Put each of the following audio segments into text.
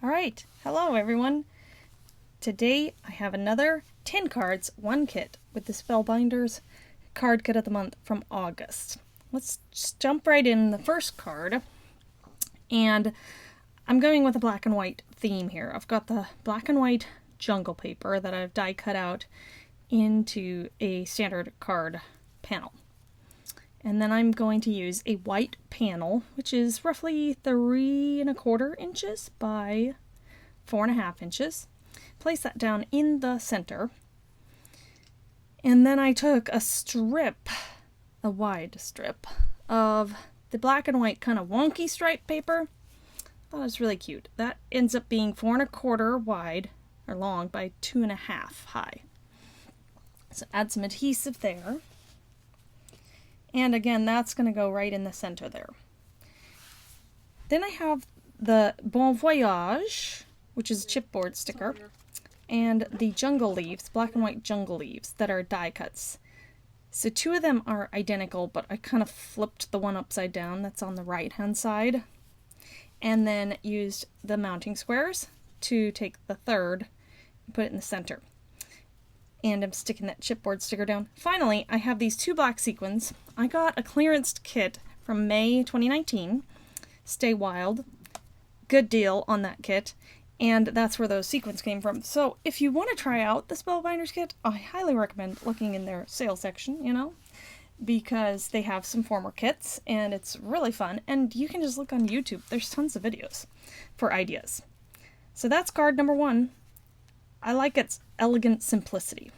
Alright, hello everyone. Today I have another 10 cards, 1 kit with the Spellbinders card kit of the month from August. Let's just jump right in the first card. And I'm going with a black and white theme here. I've got the black and white jungle paper that I've die cut out into a standard card panel. And then I'm going to use a white panel, which is roughly 3¼ inches by 4½ inches. Place that down in the center. And then I took a strip, a wide strip, of the black and white kind of wonky stripe paper. I thought it was really cute. That ends up being 4¼ wide, or long, by 2½ high. So add some adhesive there. And again, that's going to go right in the center there. Then I have the Bon Voyage, which is a chipboard sticker, and the jungle leaves, black and white jungle leaves that are die cuts. So 2 of them are identical, but I kind of flipped the one upside down that's on the right hand side, and then used the mounting squares to take the third and put it in the center. And I'm sticking that chipboard sticker down. Finally, I have these 2 black sequins. I got a clearance kit from May 2019. Stay Wild. Good deal on that kit. And that's where those sequins came from. So if you want to try out the Spellbinders kit, I highly recommend looking in their sales section, because they have some former kits and it's really fun. And you can just look on YouTube. There's tons of videos for ideas. So that's card number 1. I like its elegant simplicity.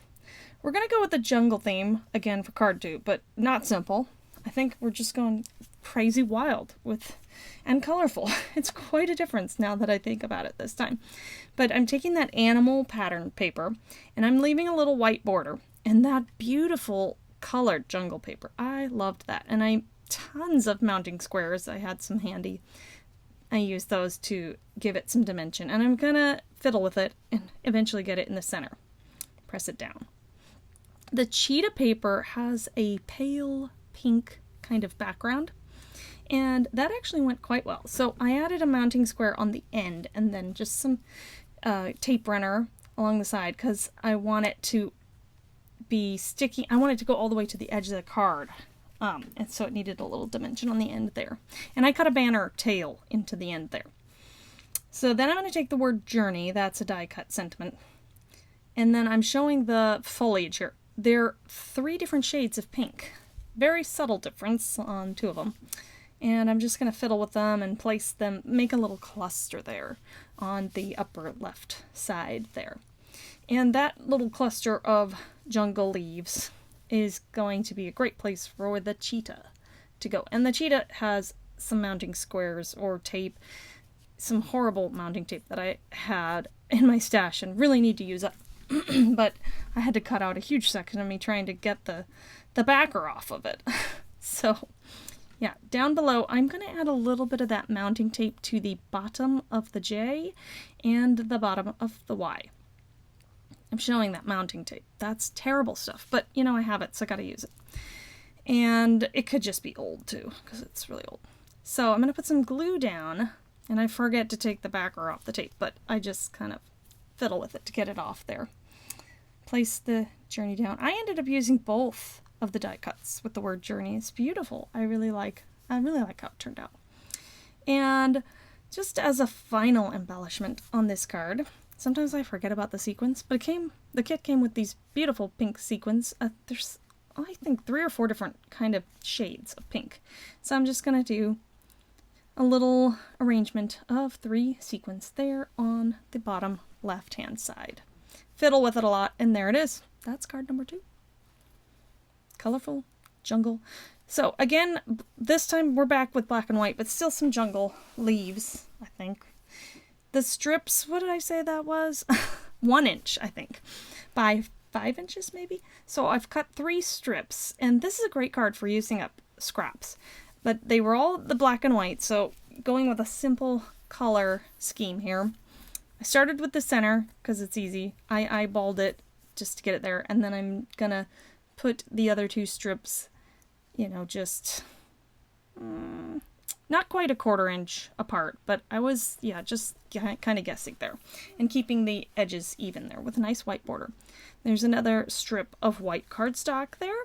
We're going to go with the jungle theme again for card 2, but not simple. I think we're just going crazy wild and colorful. It's quite a difference now that I think about it this time. But I'm taking that animal pattern paper and I'm leaving a little white border and that beautiful colored jungle paper. I loved that. And tons of mounting squares. I had some handy. I used those to give it some dimension, and I'm gonna fiddle with it and eventually get it in the center. Press it down. The cheetah paper has a pale pink kind of background, and that actually went quite well. So I added a mounting square on the end and then just some tape runner along the side because I want it to be sticky. I want it to go all the way to the edge of the card. And so it needed a little dimension on the end there. And I cut a banner tail into the end there. So then I'm going to take the word journey, that's a die cut sentiment. And then I'm showing the foliage here. There are 3 different shades of pink. Very subtle difference on 2 of them. And I'm just going to fiddle with them and place them, make a little cluster there on the upper left side there. And that little cluster of jungle leaves is going to be a great place for the cheetah to go. And the cheetah has some mounting squares or tape, some horrible mounting tape that I had in my stash and really need to use up. But I had to cut out a huge section of me trying to get the backer off of it. So yeah, down below I'm going to add a little bit of that mounting tape to the bottom of the J and the bottom of the Y. I'm showing that mounting tape. That's terrible stuff, but I have it, so I gotta use it. And it could just be old too, because it's really old. So I'm gonna put some glue down, and I forget to take the backer off the tape, but I just kind of fiddle with it to get it off there. Place the journey down. I ended up using both of the die cuts with the word journey. It's beautiful. I really like how it turned out. And just as a final embellishment on this card, sometimes I forget about the sequins, but the kit came with these beautiful pink sequins. There's, I think, 3 or 4 different kind of shades of pink. So I'm just going to do a little arrangement of 3 sequins there on the bottom left-hand side. Fiddle with it a lot, and there it is. That's card number 2. Colorful jungle. So again, this time we're back with black and white, but still some jungle leaves, I think. The strips, what did I say that was? 1 inch, I think, by 5 inches maybe. So I've cut 3 strips, and this is a great card for using up scraps. But they were all the black and white, so going with a simple color scheme here. I started with the center, because it's easy. I eyeballed it just to get it there, and then I'm gonna put the other 2 strips, just not quite a 1/4 inch apart, but I was, yeah, just kind of guessing there. And keeping the edges even there with a nice white border. There's another strip of white cardstock there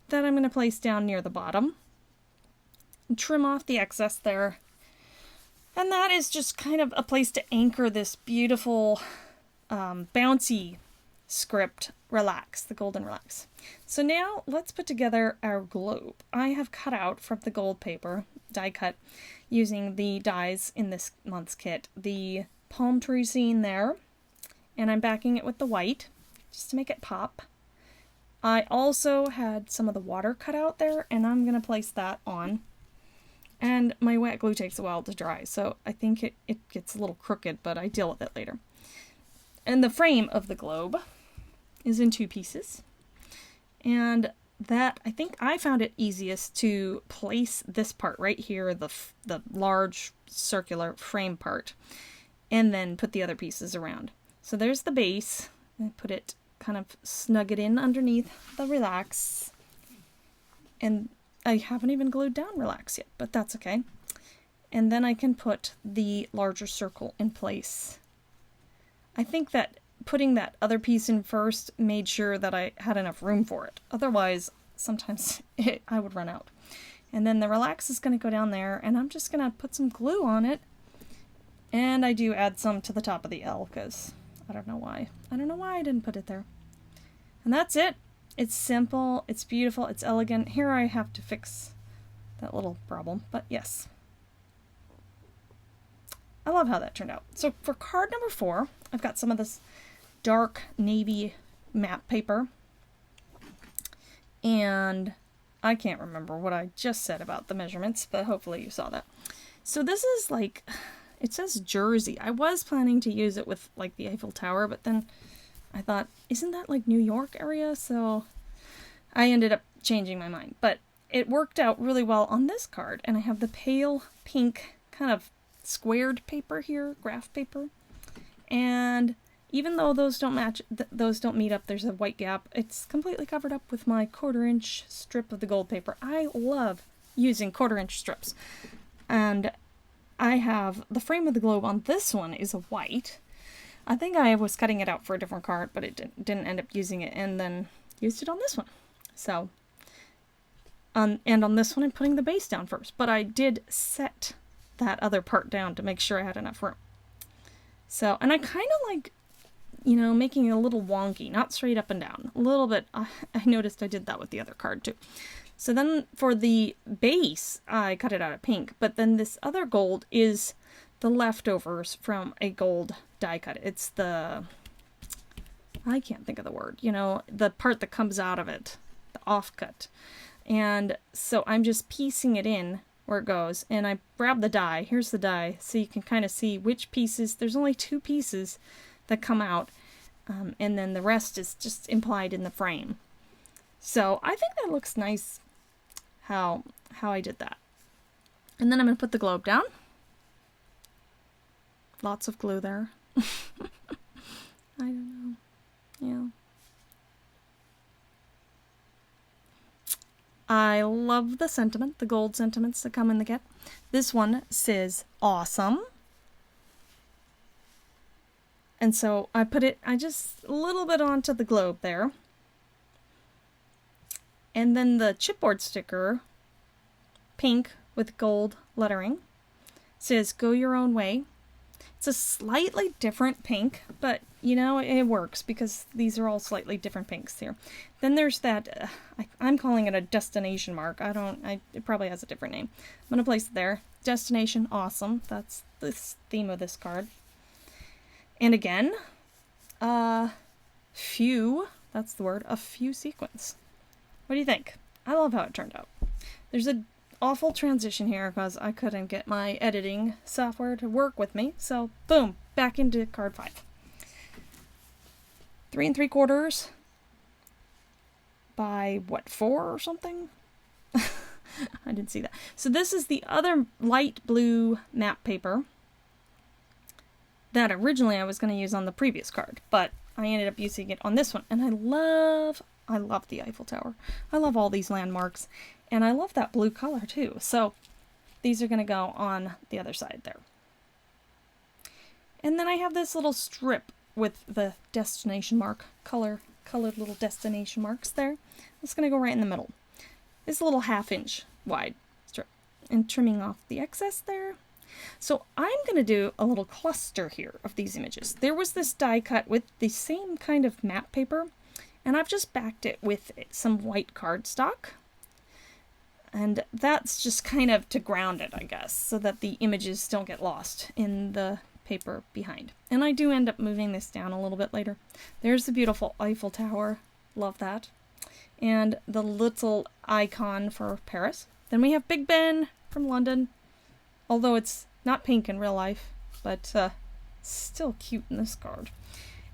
that I'm going to place down near the bottom. And trim off the excess there. And that is just kind of a place to anchor this beautiful bouncy script, Relax, the golden relax. So now let's put together our globe. I have cut out from the gold paper, die cut, using the dies in this month's kit, the palm tree scene there, and I'm backing it with the white just to make it pop. I also had some of the water cut out there, and I'm going to place that on. And my wet glue takes a while to dry, so I think it gets a little crooked, but I deal with it later. And the frame of the globe is in 2 pieces. And that, I think I found it easiest to place this part right here, the large circular frame part, and then put the other pieces around. So there's the base. I put it, kind of snug it in underneath the Relax. And I haven't even glued down Relax yet, but that's okay. And then I can put the larger circle in place. I think that putting that other piece in first made sure that I had enough room for it. Otherwise, sometimes I would run out. And then the Relax is going to go down there, and I'm just going to put some glue on it. And I do add some to the top of the L, because I don't know why. I don't know why I didn't put it there. And that's it. It's simple, it's beautiful, it's elegant. Here I have to fix that little problem, but yes. I love how that turned out. So for card number 4, I've got some of this dark navy map paper. And I can't remember what I just said about the measurements, but hopefully you saw that. So this is like, it says Jersey. I was planning to use it with like the Eiffel Tower, but then I thought, isn't that like New York area? So I ended up changing my mind. But it worked out really well on this card. And I have the pale pink kind of squared paper here, graph paper. And even though those don't match, those don't meet up, there's a white gap, it's completely covered up with my 1/4 inch strip of the gold paper. I love using 1/4 inch strips. And I have the frame of the globe on this one is a white. I think I was cutting it out for a different card, but it didn't end up using it, and then used it on this one. So, and on this one I'm putting the base down first, but I did set that other part down to make sure I had enough room. So, and I kind of like, you know, making it a little wonky, not straight up and down. A little bit, I noticed I did that with the other card too. So then for the base, I cut it out of pink, but then this other gold is the leftovers from a gold die cut. It's the, I can't think of the word, you know, the part that comes out of it, the offcut. And so I'm just piecing it in where it goes, and I grab the die. Here's the die, so you can kind of see which pieces, there's only 2 pieces that come out, and then the rest is just implied in the frame. So I think that looks nice how I did that. And then I'm going to put the globe down. Lots of glue there. I don't know. Yeah. I love the sentiment, the gold sentiments that come in the kit. This one says awesome. And so I put it, I just a little bit onto the globe there. And then the chipboard sticker, pink with gold lettering, says go your own way. It's a slightly different pink, but you know, it works because these are all slightly different pinks here. Then there's that, I'm calling it a destination mark. It probably has a different name. I'm going to place it there. Destination, awesome. That's the theme of this card. And again, few, that's the word, a few sequins. What do you think? I love how it turned out. There's an awful transition here because I couldn't get my editing software to work with me. So, boom, back into card 5. 3 3/4 by, what, 4 or something? I didn't see that. So this is the other light blue map paper that originally I was going to use on the previous card, but I ended up using it on this one. And I love the Eiffel Tower. I love all these landmarks, and I love that blue color too. So these are going to go on the other side there. And then I have this little strip with the destination mark, colored little destination marks there. It's going to go right in the middle. It's a little 1/2 inch wide strip. And trimming off the excess there. So I'm going to do a little cluster here of these images. There was this die cut with the same kind of map paper, and I've just backed it with some white cardstock. And that's just kind of to ground it, I guess, so that the images don't get lost in the paper behind. And I do end up moving this down a little bit later. There's the beautiful Eiffel Tower. Love that. And the little icon for Paris. Then we have Big Ben from London. Although it's not pink in real life, but still cute in this card.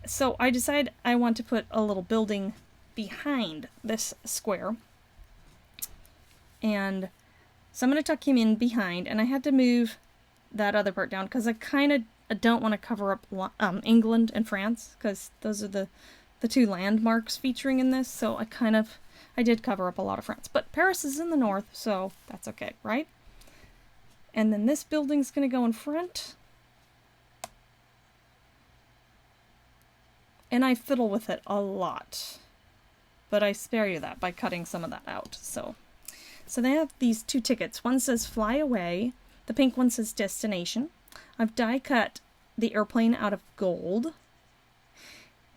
So I decided I want to put a little building behind this square. And so I'm going to tuck him in behind, and I had to move that other part down because I kind of don't want to cover up England and France, because those are the two landmarks featuring in this. So I did cover up a lot of France. But Paris is in the north, so that's okay, right? And then this building's going to go in front. And I fiddle with it a lot. But I spare you that by cutting some of that out. So they have these 2 tickets. One says Fly Away. The pink one says Destination. I've die cut the airplane out of gold.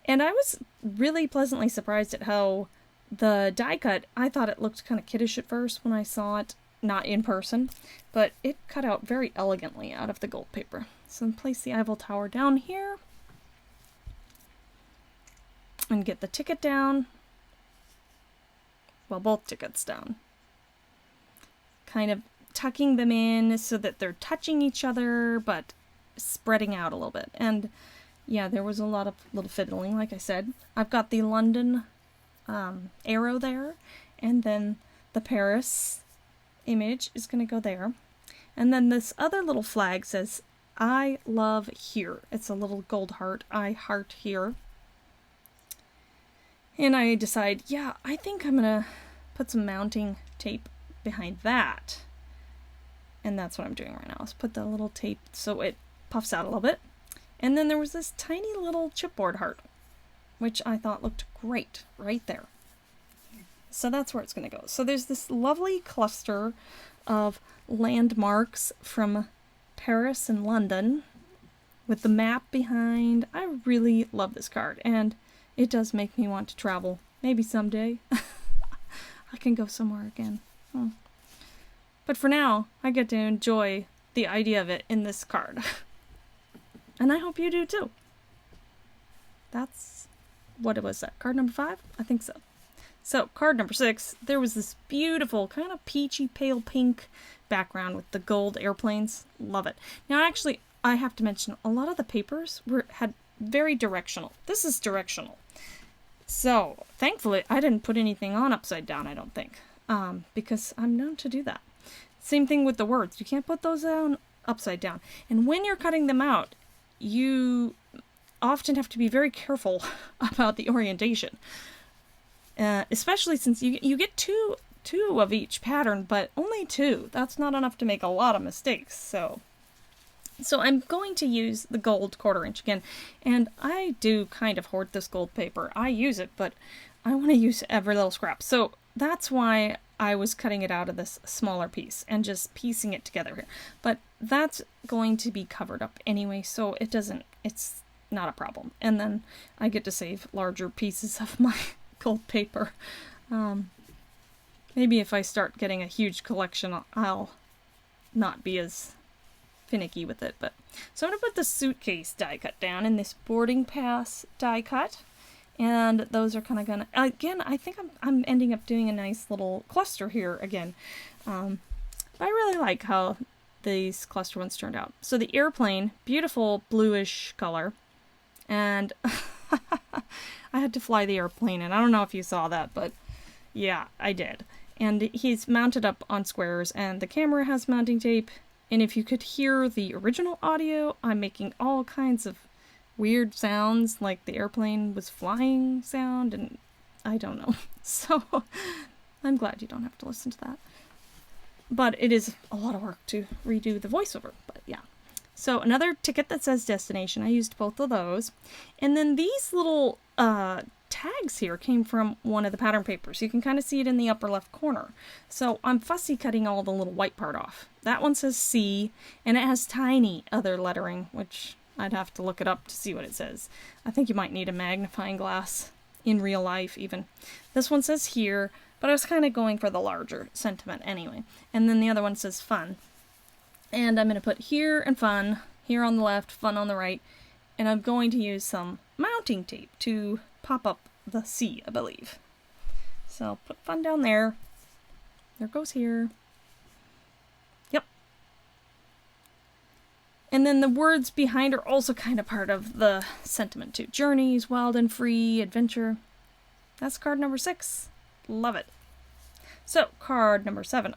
And I was really pleasantly surprised at how the die cut, I thought it looked kind of kiddish at first when I saw it. Not in person, but it cut out very elegantly out of the gold paper. So place the Eiffel Tower down here and get the ticket down. Well, both tickets down. Kind of tucking them in so that they're touching each other, but spreading out a little bit. And yeah, there was a lot of little fiddling, like I said. I've got the London arrow there, and then the Paris image is going to go there. And then this other little flag says, I love here. It's a little gold heart. I heart here. And I decide, yeah, I think I'm going to put some mounting tape behind that. And that's what I'm doing right now, is put the little tape so it puffs out a little bit. And then there was this tiny little chipboard heart, which I thought looked great right there. So that's where it's going to go. So there's this lovely cluster of landmarks from Paris and London with the map behind. I really love this card, and it does make me want to travel. Maybe someday I can go somewhere again. But for now, I get to enjoy the idea of it in this card. And I hope you do too. That's what it was. That card number 5? I think so. So, card number 6, there was this beautiful, kind of peachy, pale pink background with the gold airplanes. Love it. Now, actually, I have to mention, a lot of the papers had very directional. This is directional. So, thankfully, I didn't put anything on upside down, I don't think, because I'm known to do that. Same thing with the words. You can't put those down upside down. And when you're cutting them out, you often have to be very careful about the orientation. Especially since you get two of each pattern, but only 2. That's not enough to make a lot of mistakes. So I'm going to use the gold 1/4 inch again, and I do kind of hoard this gold paper. I use it, but I want to use every little scrap. So that's why I was cutting it out of this smaller piece and just piecing it together here. But that's going to be covered up anyway, so it's not a problem. And then I get to save larger pieces of my gold paper. Maybe if I start getting a huge collection, I'll not be as finicky with it. But so I'm going to put the suitcase die cut down in this boarding pass die cut. And those are kind of gonna, again, I think I'm ending up doing a nice little cluster here again. But I really like how these cluster ones turned out. So the airplane, beautiful bluish color. And I had to fly the airplane, and I don't know if you saw that, but yeah, I did. And he's mounted up on squares, and the camera has mounting tape. And if you could hear the original audio, I'm making all kinds of weird sounds, like the airplane was flying sound, and I don't know. So I'm glad you don't have to listen to that. but it is a lot of work to redo the voiceover, but yeah. So another ticket that says destination, I used both of those. And then these little tags here came from one of the pattern papers. You can kind of see it in the upper left corner. So I'm fussy cutting all the little white part off. That one says C, and it has tiny other lettering, which I'd have to look it up to see what it says. I think you might need a magnifying glass in real life even. This one says here, but I was kind of going for the larger sentiment anyway. And then the other one says fun. And I'm going to put here and fun, here on the left, fun on the right. And I'm going to use some mounting tape to pop up the C, I believe. So put fun down there. There goes here. Yep. And then the words behind are also kind of part of the sentiment too. Journeys, wild and free, adventure. That's card number 6. Love it. So card number 7.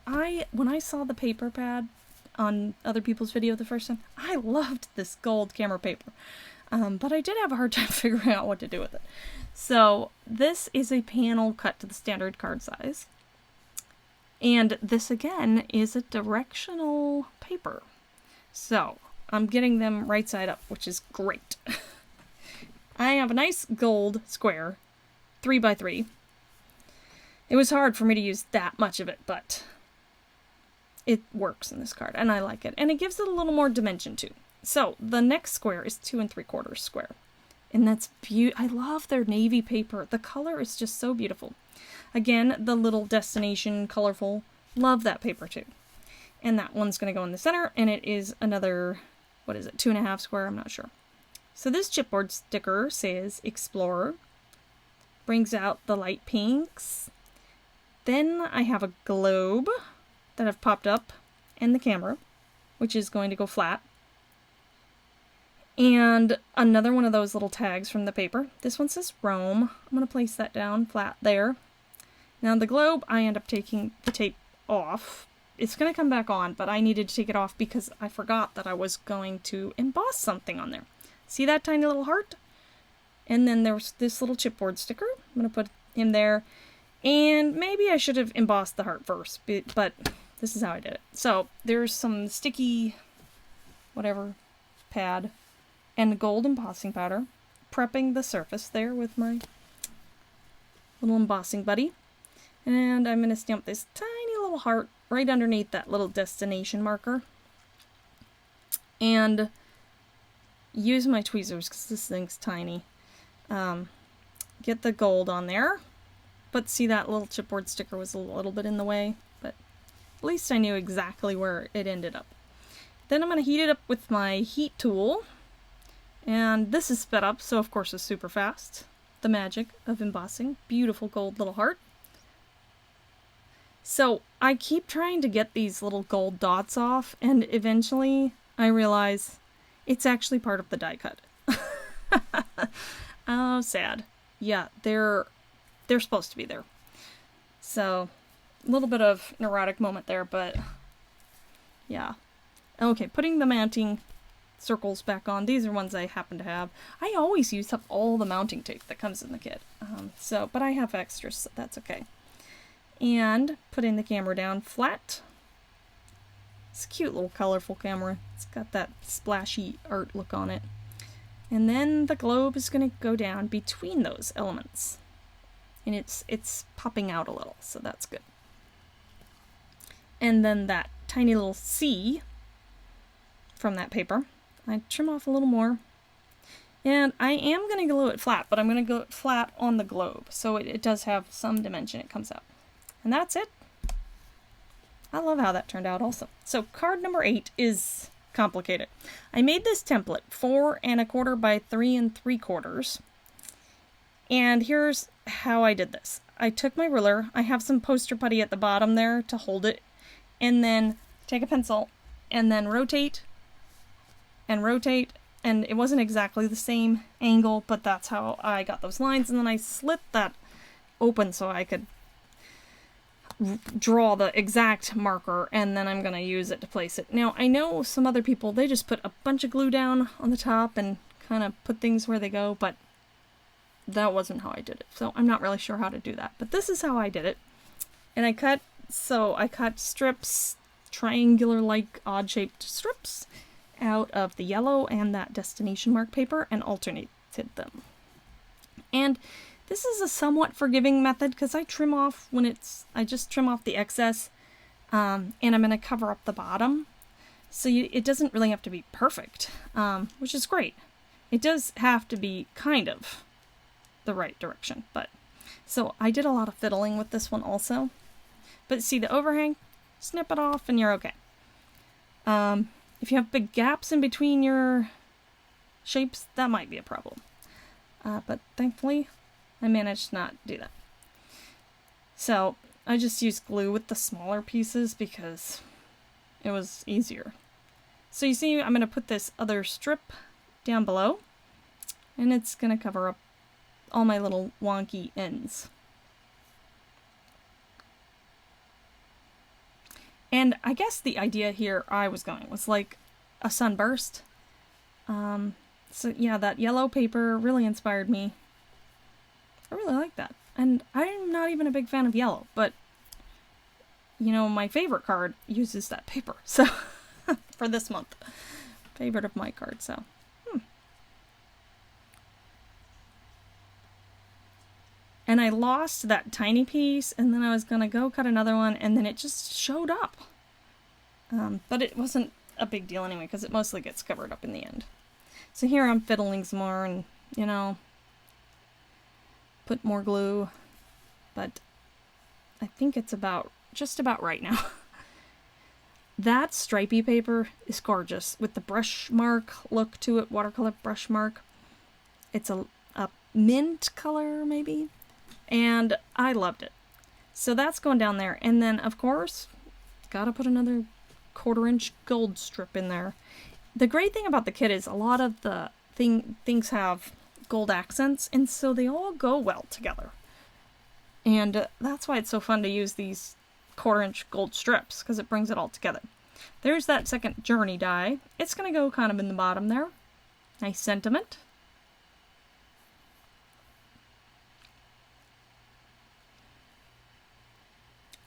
When I saw the paper pad on other people's video the first time, I loved this gold camera paper. But I did have a hard time figuring out what to do with it. So this is a panel cut to the standard card size. And this again is a directional paper. So I'm getting them right side up, which is great. I have a nice gold square, 3x3. It was hard for me to use that much of it, but it works in this card, and I like it. And it gives it a little more dimension, too. So, the next square is 2 3/4 square. And that's beautiful. I love their navy paper. The color is just so beautiful. Again, the little destination, colorful. Love that paper, too. And that one's going to go in the center, and it is another, 2.5 square? I'm not sure. So this chipboard sticker says Explorer. Brings out the light pinks. Then I have a globe that have popped up and the camera, which is going to go flat. And another one of those little tags from the paper. This one says Rome. I'm going to place that down flat there. Now the globe, I end up taking the tape off. It's going to come back on, but I needed to take it off because I forgot that I was going to emboss something on there. See that tiny little heart? And then there's this little chipboard sticker. I'm going to put in there. And maybe I should have embossed the heart first, but this is how I did it. So there's some sticky, pad, and gold embossing powder, prepping the surface there with my little embossing buddy. And I'm going to stamp this tiny little heart right underneath that little destination marker. And use my tweezers because this thing's tiny. Get the gold on there. But see, that little chipboard sticker was a little bit in the way, but at least I knew exactly where it ended up. Then I'm going to heat it up with my heat tool, and this is sped up, so of course it's super fast. The magic of embossing. Beautiful gold little heart. So I keep trying to get these little gold dots off, and eventually I realize it's actually part of the die cut. Oh, sad. Yeah, they're supposed to be there. So, a little bit of neurotic moment there, but yeah. Okay, putting the mounting circles back on. These are ones I happen to have. I always use up all the mounting tape that comes in the kit. But I have extras, so that's okay. And putting the camera down flat. It's a cute little colorful camera. It's got that splashy art look on it. And then the globe is going to go down between those elements. And it's popping out a little, so that's good. And then that tiny little C from that paper, I trim off a little more. And I am going to glue it flat, but I'm going to glue it flat on the globe, so it does have some dimension. It comes out. And that's it. I love how that turned out also. So card number 8 is complicated. I made this template 4 1/4 by 3 3/4. And here's how I did this. I took my ruler, I have some poster putty at the bottom there to hold it, and then take a pencil, and then rotate, and it wasn't exactly the same angle, but that's how I got those lines, and then I slit that open so I could draw the exact marker, and then I'm going to use it to place it. Now, I know some other people, they just put a bunch of glue down on the top and kind of put things where they go, but that wasn't how I did it. So I'm not really sure how to do that. But this is how I did it. And I cut So I cut strips, triangular-like odd-shaped strips, out of the yellow and that destination mark paper and alternated them. And this is a somewhat forgiving method because I trim off I just trim off the excess, and I'm going to cover up the bottom. So it doesn't really have to be perfect, which is great. It does have to be kind of the right direction, but so I did a lot of fiddling with this one also. But see the overhang, snip it off and you're okay. If you have big gaps in between your shapes, that might be a problem. But thankfully, I managed to not do that. So I just used glue with the smaller pieces because it was easier. So you see, I'm going to put this other strip down below, and it's going to cover up all my little wonky ends. And I guess the idea here I was going was like a sunburst. So yeah, that yellow paper really inspired me. I really like that. And I'm not even a big fan of yellow, but you know, my favorite card uses that paper. So for this month, favorite of my card, so. And I lost that tiny piece, and then I was going to go cut another one, and then it just showed up. But it wasn't a big deal anyway, because it mostly gets covered up in the end. So here I'm fiddling some more, and, you know, put more glue. But I think it's just about right now. That stripy paper is gorgeous, with the brush mark look to it, watercolor brush mark. It's a mint color, maybe? And I loved it. So that's going down there. And then, of course, gotta put another 1/4-inch gold strip in there. The great thing about the kit is a lot of the things have gold accents, and so they all go well together. And that's why it's so fun to use these 1/4-inch gold strips, because it brings it all together. There's that second journey die. It's going to go kind of in the bottom there. Nice sentiment.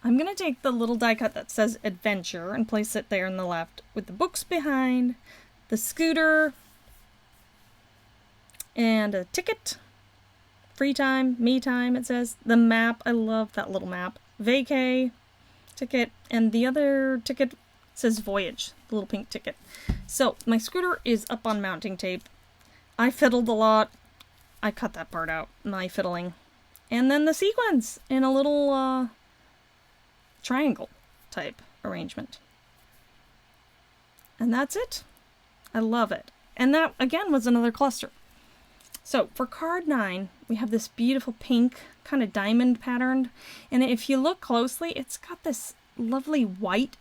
I'm going to take the little die cut that says Adventure and place it there in the left with the books behind, the scooter, and a ticket. Free time, me time, it says. The map, I love that little map. Vacay, ticket, and the other ticket says Voyage, the little pink ticket. So my scooter is up on mounting tape. I fiddled a lot. I cut that part out, my fiddling. And then the sequins in a little triangle type arrangement. And that's it. I love it. And that, again, was another cluster. So for card 9, we have this beautiful pink kind of diamond patterned. And if you look closely, it's got this lovely white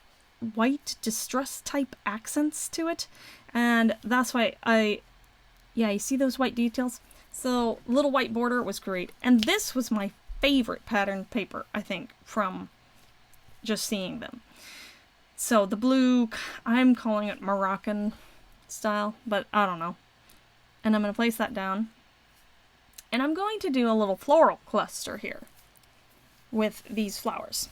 distress type accents to it. And that's why you see those white details? So little white border was great. And this was my favorite pattern paper, I think, from just seeing them. So the blue, I'm calling it Moroccan style, but I don't know. And I'm going to place that down. And I'm going to do a little floral cluster here with these flowers.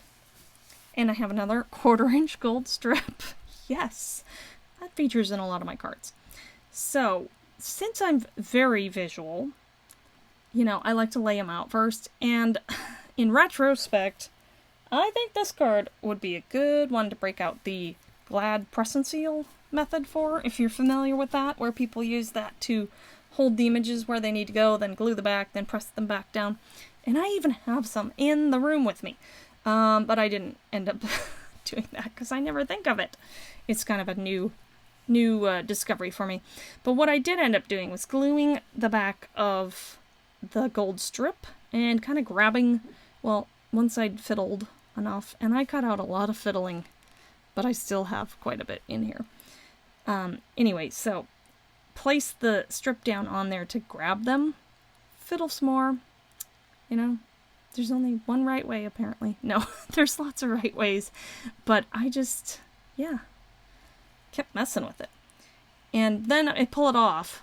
And I have another 1/4-inch gold strip. Yes, that features in a lot of my cards. So, since I'm very visual, you know, I like to lay them out first. And in retrospect, I think this card would be a good one to break out the Glad press and seal method for, if you're familiar with that, where people use that to hold the images where they need to go, then glue the back, then press them back down. And I even have some in the room with me. But I didn't end up doing that because I never think of it. It's kind of a new discovery for me. But what I did end up doing was gluing the back of the gold strip and kind of grabbing, well, once I'd fiddled enough, and I cut out a lot of fiddling, but I still have quite a bit in here. Anyway, so place the strip down on there to grab them, fiddle some more, you know. There's only one right way, apparently. No, there's lots of right ways, but I just, yeah, kept messing with it. And then I pull it off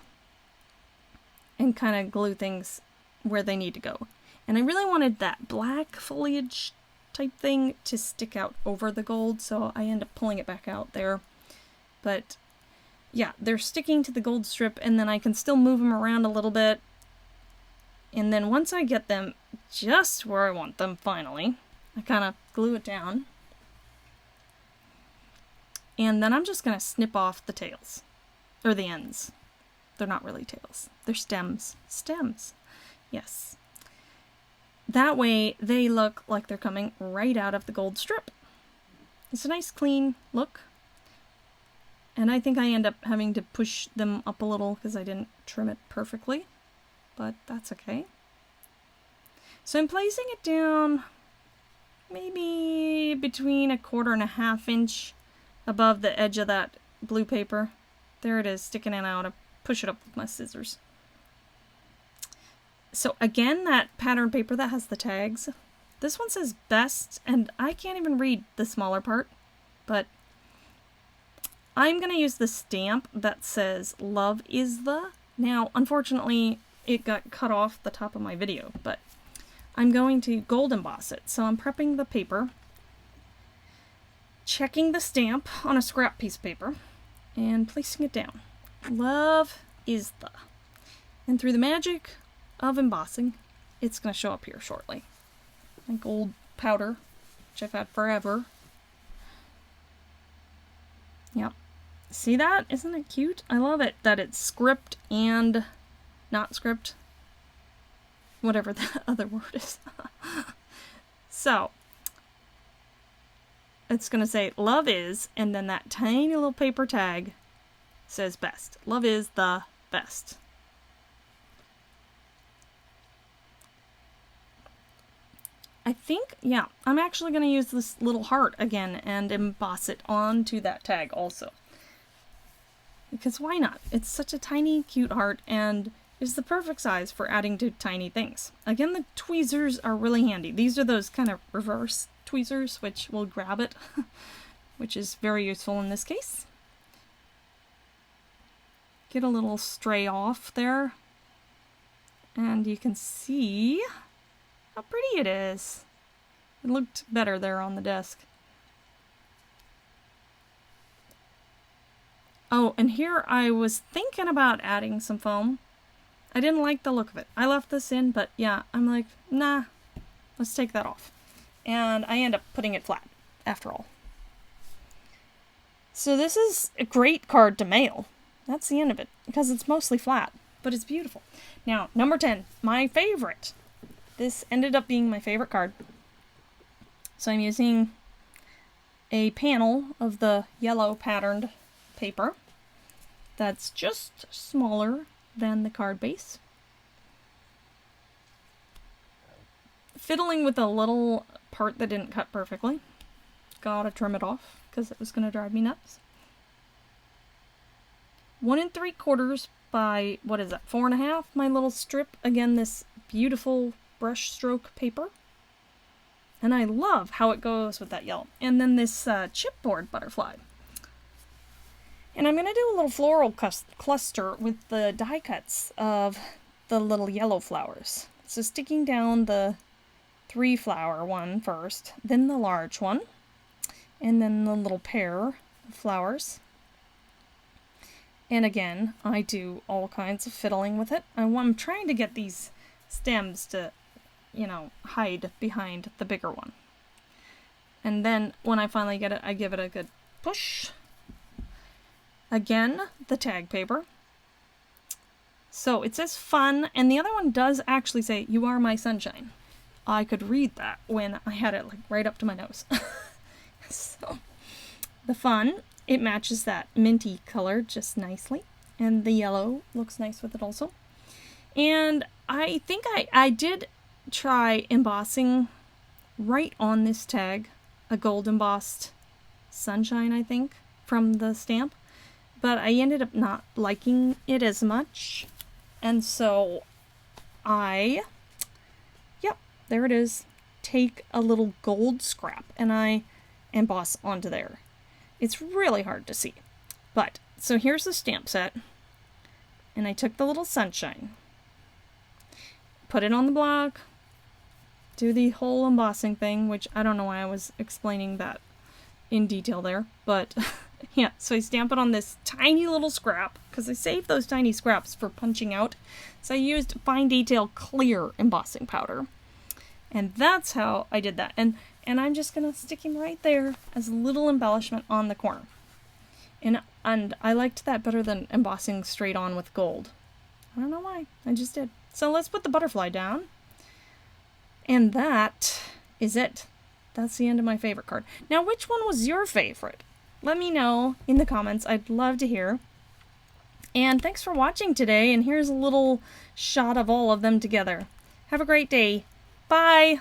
and kind of glue things where they need to go. And I really wanted that black foliage type thing to stick out over the gold, so I end up pulling it back out there. But yeah, they're sticking to the gold strip, and then I can still move them around a little bit. And then once I get them just where I want them finally, I kind of glue it down. And then I'm just going to snip off the tails, or the ends. They're not really tails. They're stems. Stems. Yes. That way they look like they're coming right out of the gold strip. It's a nice clean look. And I think I end up having to push them up a little because I didn't trim it perfectly. But that's okay. So I'm placing it down maybe between 1/4 and 1/2 inch above the edge of that blue paper. There it is, sticking it out. I push it up with my scissors. So again, that pattern paper that has the tags. This one says best, and I can't even read the smaller part, but I'm going to use the stamp that says love is the. Now, unfortunately, it got cut off the top of my video, but I'm going to gold emboss it. So I'm prepping the paper, checking the stamp on a scrap piece of paper, and placing it down. Love is the. And through the magic of embossing, it's going to show up here shortly. My gold powder, which I've had forever. Yep. See that? Isn't it cute? I love it that it's script and not script. Whatever the other word is. So, it's going to say love is, and then that tiny little paper tag says best. Love is the best. I think, yeah, I'm actually going to use this little heart again and emboss it onto that tag also. Because why not? It's such a tiny, cute heart, and is the perfect size for adding to tiny things. Again, the tweezers are really handy. These are those kind of reverse tweezers, which will grab it, which is very useful in this case. Get a little stray off there, and you can see how pretty it is. It looked better there on the desk. Oh, and here I was thinking about adding some foam. I didn't like the look of it. I left this in, but yeah, I'm like, nah, let's take that off. And I end up putting it flat, after all. So this is a great card to mail. That's the end of it, because it's mostly flat, but it's beautiful. Now, number 10, my favorite. This ended up being my favorite card. So I'm using a panel of the yellow patterned paper that's just smaller than the card base. Fiddling with a little part that didn't cut perfectly. Gotta trim it off because it was going to drive me nuts. 1 3/4 by, what is that, 4.5? My little strip. Again, this beautiful brush stroke paper. And I love how it goes with that yellow. And then this chipboard butterfly. And I'm going to do a little floral cluster with the die cuts of the little yellow flowers. So sticking down the 3-flower one first, then the large one, and then the little pair of flowers. And again, I do all kinds of fiddling with it. I'm trying to get these stems to, you know, hide behind the bigger one. And then when I finally get it, I give it a good push. Again, the tag paper. So it says fun, and the other one does actually say, "You are my sunshine." I could read that when I had it like right up to my nose. So the fun, it matches that minty color just nicely, and the yellow looks nice with it also. And I think I did try embossing right on this tag, a gold embossed sunshine, I think, from the stamp. But I ended up not liking it as much. And so yep, there it is. Take a little gold scrap and I emboss onto there. It's really hard to see. But, so here's the stamp set. And I took the little sunshine, put it on the block, do the whole embossing thing, which I don't know why I was explaining that in detail there, but yeah, so I stamp it on this tiny little scrap, because I saved those tiny scraps for punching out. So I used fine detail clear embossing powder. And that's how I did that. And I'm just going to stick him right there as a little embellishment on the corner. And I liked that better than embossing straight on with gold. I don't know why, I just did. So let's put the butterfly down. And that is it. That's the end of my favorite card. Now, which one was your favorite? Let me know in the comments. I'd love to hear. And thanks for watching today. And here's a little shot of all of them together. Have a great day. Bye!